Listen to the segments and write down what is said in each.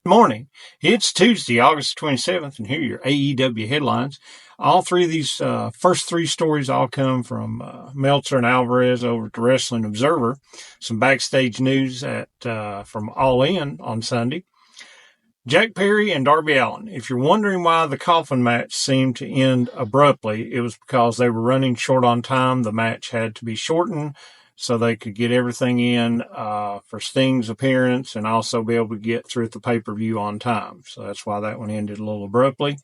Morning. It's Tuesday, August 27th, and here are your AEW headlines. All three of these first three stories all come from Meltzer and Alvarez over at the Wrestling Observer. Some backstage news from All In on Sunday. Jack Perry and Darby Allin. If you're wondering why the coffin match seemed to end abruptly, it was because they were running short on time. The match had to be shortened so they could get everything in for Sting's appearance and also be able to get through the pay-per-view on time. So that's why that one ended a little abruptly.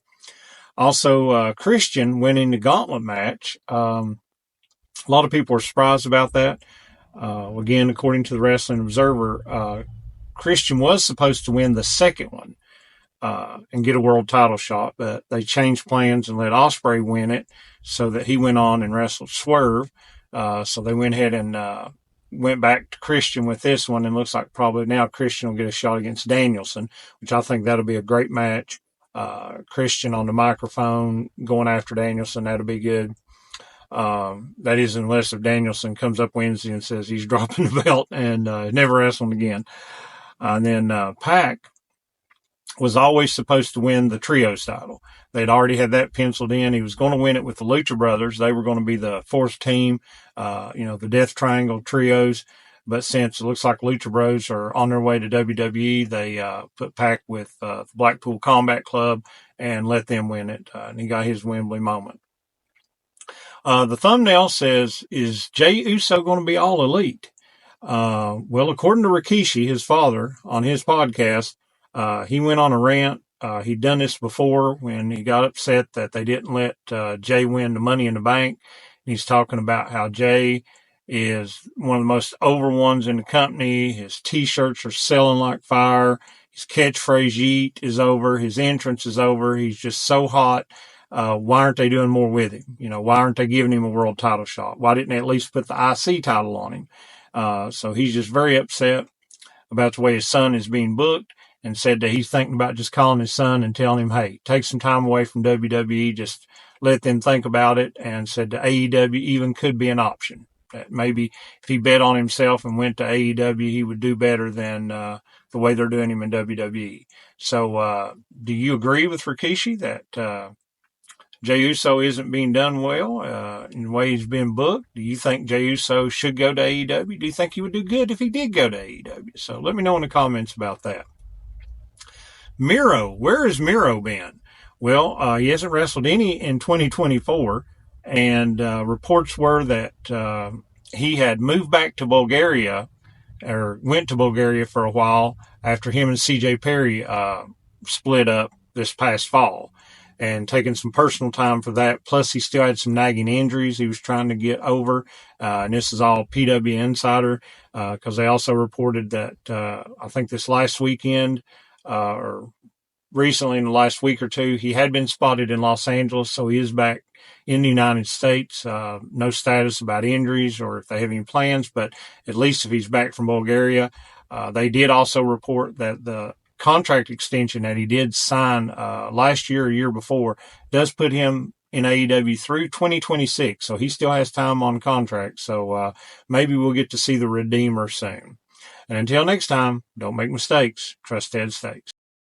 Also, Christian winning the gauntlet match. A lot of people were surprised about that. Again, according to the Wrestling Observer, Christian was supposed to win the second one and get a world title shot, but they changed plans and let Ospreay win it so that he went on and wrestled Swerve. So they went ahead and went back to Christian with this one, and looks like probably now Christian will get a shot against Danielson, which I think that'll be a great match. Christian on the microphone going after Danielson, that'll be good. That is, unless if Danielson comes up Wednesday and says he's dropping the belt and never wrestling again. And then Pac was always supposed to win the trios title. They'd already had that penciled in. He was going to win it with the Lucha Brothers. They were going to be the fourth team, the Death Triangle trios. But since it looks like Lucha Bros are on their way to WWE, they put Pac with the Blackpool Combat Club and let them win it. And he got his Wembley moment. The thumbnail says, is JeyUso going to be all elite? Well, according to Rikishi, his father, on his podcast, he went on a rant. He'd done this before when he got upset that they didn't let Jey win the Money in the Bank. He's talking about how Jey is one of the most over ones in the company. His T-shirts are selling like fire. His catchphrase "Yeet" is over. His entrance is over. He's just so hot. Why aren't they doing more with him? Why aren't they giving him a world title shot? Why didn't they at least put the IC title on him? So he's just very upset about the way his son is being booked, and said that he's thinking about just calling his son and telling him, hey, take some time away from WWE, just let them think about it, and said that AEW even could be an option. That maybe if he bet on himself and went to AEW, he would do better than the way they're doing him in WWE. So do you agree with Rikishi that JeyUso isn't being done well in the way he's been booked? Do you think JeyUso should go to AEW? Do you think he would do good if he did go to AEW? So let me know in the comments about that. Miro, where has Miro been? Well, he hasn't wrestled any in 2024, and reports were that he had moved back to Bulgaria, or went to Bulgaria for a while after him and CJ Perry split up this past fall, and taking some personal time for that. Plus, he still had some nagging injuries he was trying to get over. And this is all PW Insider, because they also reported that I think this last weekend, or recently in the last week or two, he had been spotted in Los Angeles, so he is back in the United States. No status about injuries or if they have any plans, but at least if he's back from Bulgaria. They did also report that the contract extension that he did sign last year or year before does put him in AEW through 2026, so he still has time on contract. So maybe we'll get to see the Redeemer soon. And until next time, don't make mistakes. Trust Ed Stakes.